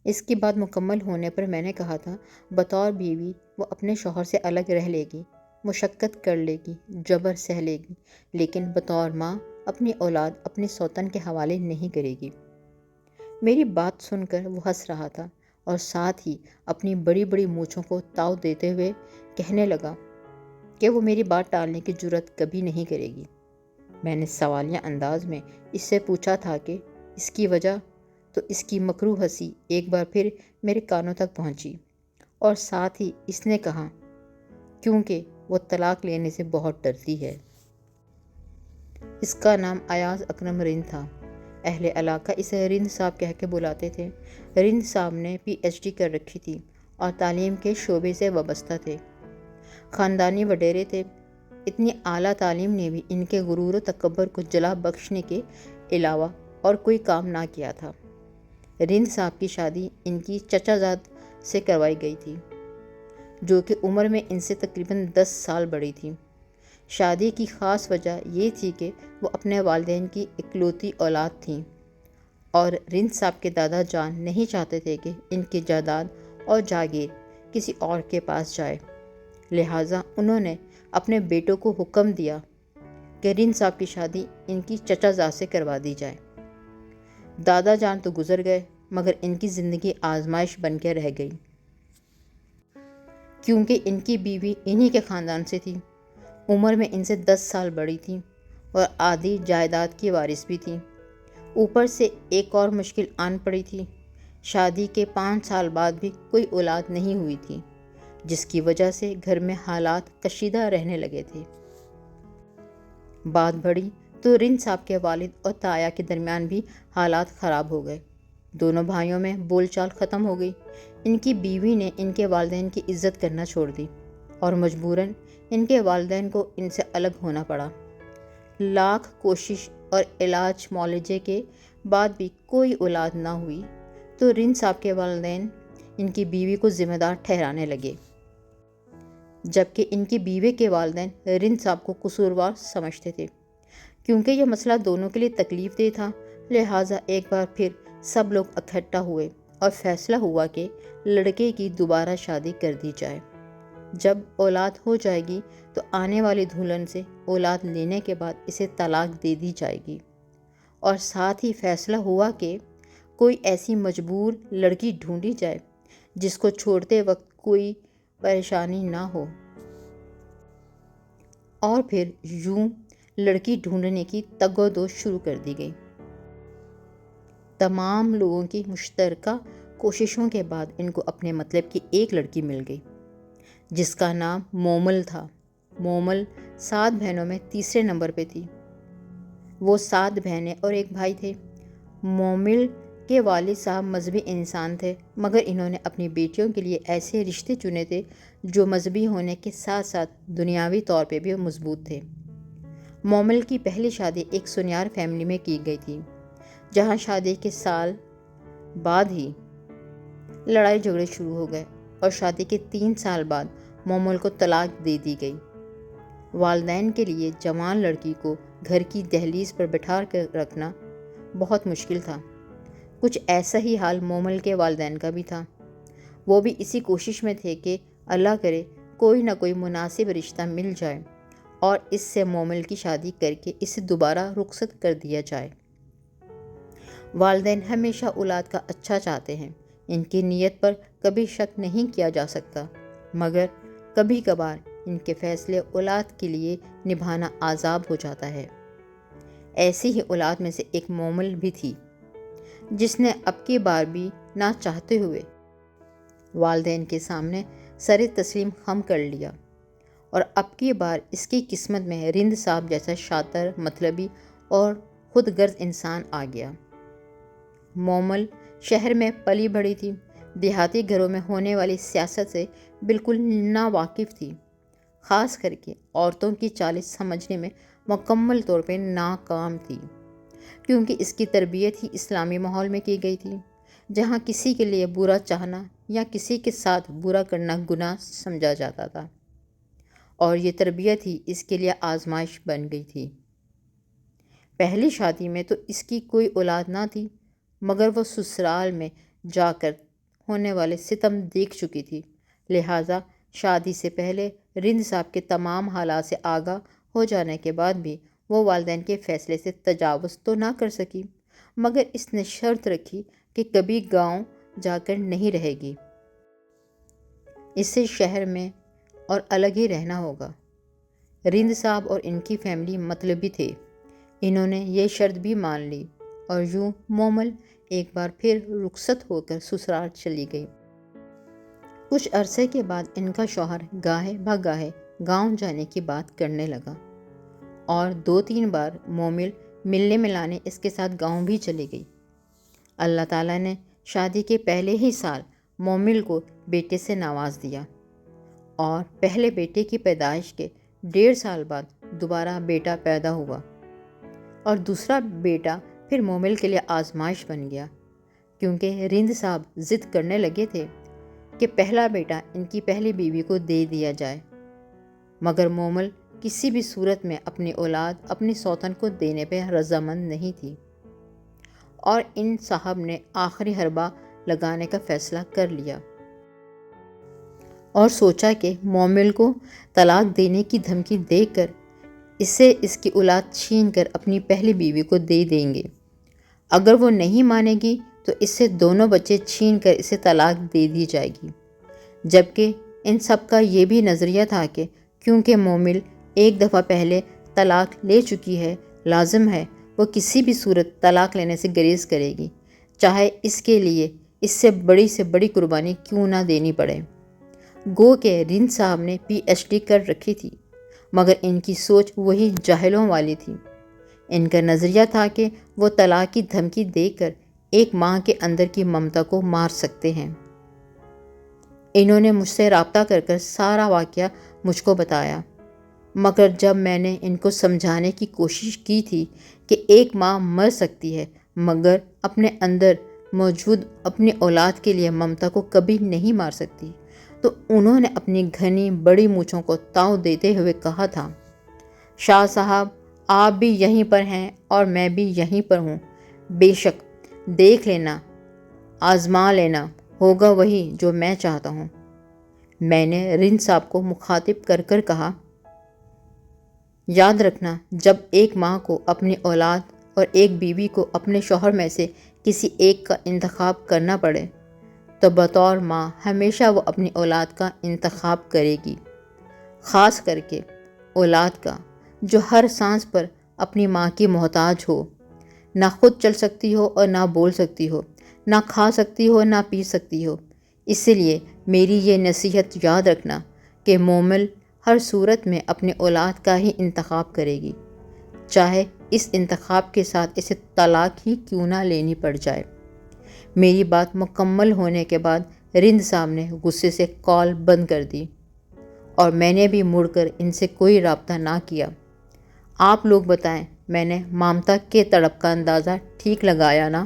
اس کی بات مکمل ہونے پر میں نے کہا تھا، بطور بیوی وہ اپنے شوہر سے الگ رہ لے گی، مشقت کر لے گی، جبر سہ لے گی، لیکن بطور ماں اپنی اولاد اپنی سوتن کے حوالے نہیں کرے گی۔ میری بات سن کر وہ ہنس رہا تھا اور ساتھ ہی اپنی بڑی بڑی مونچھوں کو تاؤ دیتے ہوئے کہنے لگا کہ وہ میری بات ٹالنے کی جرات کبھی نہیں کرے گی۔ میں نے سوالیہ انداز میں اس سے پوچھا تھا کہ اس کی وجہ، تو اس کی مکروہ ہنسی ایک بار پھر میرے کانوں تک پہنچی اور ساتھ ہی اس نے کہا، کیونکہ وہ طلاق لینے سے بہت ڈرتی ہے۔ اس کا نام ایاز اکرم رند تھا۔ اہل علاقہ اسے رند صاحب کہہ کے بلاتے تھے۔ رند صاحب نے PhD کر رکھی تھی اور تعلیم کے شعبے سے وابستہ تھے۔ خاندانی وڈیرے تھے۔ اتنی اعلیٰ تعلیم نے بھی ان کے غرور و تکبر کو جلا بخشنے کے علاوہ اور کوئی کام نہ کیا تھا۔ رند صاحب کی شادی ان کی چچا زاد سے کروائی گئی تھی، جو کہ عمر میں ان سے تقریباً 10 سال بڑی تھی۔ شادی کی خاص وجہ یہ تھی کہ وہ اپنے والدین کی اکلوتی اولاد تھیں اور رند صاحب کے دادا جان نہیں چاہتے تھے کہ ان کی جائیداد اور جاگیر کسی اور کے پاس جائے، لہٰذا انہوں نے اپنے بیٹوں کو حکم دیا کہ رند صاحب کی شادی ان کی چچا زاد سے کروا دی جائے۔ دادا جان تو گزر گئے، مگر ان کی زندگی آزمائش بن کے رہ گئی، کیونکہ ان کی بیوی انہی کے خاندان سے تھی، عمر میں ان سے 10 سال بڑی تھی اور آدھی جائیداد کی وارث بھی تھی۔ اوپر سے ایک اور مشکل آن پڑی تھی، شادی کے 5 سال بعد بھی کوئی اولاد نہیں ہوئی تھی، جس کی وجہ سے گھر میں حالات کشیدہ رہنے لگے تھے۔ بات بڑھی تو رند صاحب کے والد اور تایا کے درمیان بھی حالات خراب ہو گئے۔ دونوں بھائیوں میں بول چال ختم ہو گئی۔ ان کی بیوی نے ان کے والدین کی عزت کرنا چھوڑ دی اور مجبوراً ان کے والدین کو ان سے الگ ہونا پڑا۔ لاکھ کوشش اور علاج معالجے کے بعد بھی کوئی اولاد نہ ہوئی تو رند صاحب کے والدین ان کی بیوی کو ذمہ دار ٹھہرانے لگے، جبکہ ان کی بیوی کے والدین رند صاحب کو قصوروار سمجھتے تھے۔ کیونکہ یہ مسئلہ دونوں کے لیے تکلیف دہ تھا، لہٰذا ایک بار پھر سب لوگ اکٹھا ہوئے اور فیصلہ ہوا کہ لڑکے کی دوبارہ شادی کر دی جائے۔ جب اولاد ہو جائے گی تو آنے والی دلہن سے اولاد لینے کے بعد اسے طلاق دے دی جائے گی، اور ساتھ ہی فیصلہ ہوا کہ کوئی ایسی مجبور لڑکی ڈھونڈی جائے جس کو چھوڑتے وقت کوئی پریشانی نہ ہو، اور پھر یوں لڑکی ڈھونڈنے کی تگ و دو شروع کر دی گئی۔ تمام لوگوں کی مشترکہ کوششوں کے بعد ان کو اپنے مطلب کی ایک لڑکی مل گئی، جس کا نام مومل تھا۔ مومل 7 بہنوں میں تیسرے نمبر پہ تھی۔ وہ 7 بہنیں اور ایک بھائی تھے۔ مومل کے والد صاحب مذہبی انسان تھے، مگر انہوں نے اپنی بیٹیوں کے لیے ایسے رشتے چنے تھے جو مذہبی ہونے کے ساتھ ساتھ دنیاوی طور پہ بھی مضبوط تھے۔ مومل کی پہلی شادی ایک سنیار فیملی میں کی گئی تھی، جہاں شادی کے سال بعد ہی لڑائی جھگڑے شروع ہو گئے اور شادی کے 3 سال بعد مومل کو طلاق دے دی گئی۔ والدین کے لیے جوان لڑکی کو گھر کی دہلیز پر بٹھا کر رکھنا بہت مشکل تھا۔ کچھ ایسا ہی حال مومل کے والدین کا بھی تھا۔ وہ بھی اسی کوشش میں تھے کہ اللہ کرے کوئی نہ کوئی مناسب رشتہ مل جائے اور اس سے مومل کی شادی کر کے اسے دوبارہ رخصت کر دیا جائے۔ والدین ہمیشہ اولاد کا اچھا چاہتے ہیں، ان کی نیت پر کبھی شک نہیں کیا جا سکتا، مگر کبھی کبھار ان کے فیصلے اولاد کے لیے نبھانا عذاب ہو جاتا ہے۔ ایسی ہی اولاد میں سے ایک مومل بھی تھی، جس نے اب کی بار بھی نہ چاہتے ہوئے والدین کے سامنے سر تسلیم خم کر لیا، اور اب کی بار اس کی قسمت میں رند صاحب جیسا شاطر، مطلبی اور خود غرض انسان آ گیا۔ مومل شہر میں پلی بڑھی تھی، دیہاتی گھروں میں ہونے والی سیاست سے بالکل ناواقف تھی، خاص کر کے عورتوں کی چالیں سمجھنے میں مکمل طور پہ ناکام تھی، کیونکہ اس کی تربیت ہی اسلامی ماحول میں کی گئی تھی، جہاں کسی کے لیے برا چاہنا یا کسی کے ساتھ برا کرنا گناہ سمجھا جاتا تھا، اور یہ تربیت ہی اس کے لیے آزمائش بن گئی تھی۔ پہلی شادی میں تو اس کی کوئی اولاد نہ تھی، مگر وہ سسرال میں جا کر ہونے والے ستم دیکھ چکی تھی، لہٰذا شادی سے پہلے رند صاحب کے تمام حالات سے آگاہ ہو جانے کے بعد بھی وہ والدین کے فیصلے سے تجاوز تو نہ کر سکی، مگر اس نے شرط رکھی کہ کبھی گاؤں جا کر نہیں رہے گی، اسے شہر میں اور الگ ہی رہنا ہوگا۔ رند صاحب اور ان کی فیملی مطلبی تھے، انہوں نے یہ شرط بھی مان لی، اور یوں مومل ایک بار پھر رخصت ہو کر سسرال چلی گئی۔ کچھ عرصے کے بعد ان کا شوہر گاہے بگاہے گاؤں جانے کی بات کرنے لگا، اور 2-3 بار مومل ملنے ملانے اس کے ساتھ گاؤں بھی چلی گئی۔ اللہ تعالیٰ نے شادی کے پہلے ہی سال مومل کو بیٹے سے نواز دیا، اور پہلے بیٹے کی پیدائش کے 1.5 سال بعد دوبارہ بیٹا پیدا ہوا، اور دوسرا بیٹا پھر مومل کے لیے آزمائش بن گیا، کیونکہ رند صاحب ضد کرنے لگے تھے کہ پہلا بیٹا ان کی پہلی بیوی کو دے دیا جائے، مگر مومل کسی بھی صورت میں اپنی اولاد اپنی سوتن کو دینے پہ رضامند نہیں تھی، اور ان صاحب نے آخری حربہ لگانے کا فیصلہ کر لیا، اور سوچا کہ مومل کو طلاق دینے کی دھمکی دے کر اسے اس کی اولاد چھین کر اپنی پہلی بیوی کو دے دیں گے، اگر وہ نہیں مانے گی تو اس سے دونوں بچے چھین کر اسے طلاق دے دی جائے گی، جبکہ ان سب کا یہ بھی نظریہ تھا کہ کیونکہ مومل ایک دفعہ پہلے طلاق لے چکی ہے، لازم ہے وہ کسی بھی صورت طلاق لینے سے گریز کرے گی، چاہے اس کے لیے اس سے بڑی قربانی کیوں نہ دینی پڑے۔ گو کہ رند صاحب نے PhD کر رکھی تھی، مگر ان کی سوچ وہی جاہلوں والی تھی۔ ان کا نظریہ تھا کہ وہ طلاق کی دھمکی دے کر ایک ماں کے اندر کی ممتا کو مار سکتے ہیں۔ انہوں نے مجھ سے رابطہ کر سارا واقعہ مجھ کو بتایا، مگر جب میں نے ان کو سمجھانے کی کوشش کی تھی کہ ایک ماں مر سکتی ہے مگر اپنے اندر موجود اپنی اولاد کے لیے ممتا کو کبھی نہیں مار سکتی، تو انہوں نے اپنی گھنی بڑی مونچھوں کو تاؤ دیتے ہوئے کہا تھا، شاہ صاحب آپ بھی یہیں پر ہیں اور میں بھی یہیں پر ہوں، بے شک دیکھ لینا، آزما لینا، ہوگا وہی جو میں چاہتا ہوں۔ میں نے رند صاحب کو مخاطب کر کہا، یاد رکھنا جب ایک ماں کو اپنی اولاد اور ایک بیوی کو اپنے شوہر میں سے کسی ایک کا انتخاب کرنا پڑے تو بطور ماں ہمیشہ وہ اپنی اولاد کا انتخاب کرے گی، خاص کر کے اولاد کا جو ہر سانس پر اپنی ماں کی محتاج ہو، نہ خود چل سکتی ہو اور نہ بول سکتی ہو، نہ کھا سکتی ہو نہ پی سکتی ہو۔ اس لیے میری یہ نصیحت یاد رکھنا کہ مومل ہر صورت میں اپنے اولاد کا ہی انتخاب کرے گی، چاہے اس انتخاب کے ساتھ اسے طلاق ہی کیوں نہ لینی پڑ جائے۔ میری بات مکمل ہونے کے بعد رند صاحب نے غصے سے کال بند کر دی، اور میں نے بھی مڑ کر ان سے کوئی رابطہ نہ کیا۔ آپ لوگ بتائیں میں نے ممتا کے تڑپ کا اندازہ ٹھیک لگایا نا؟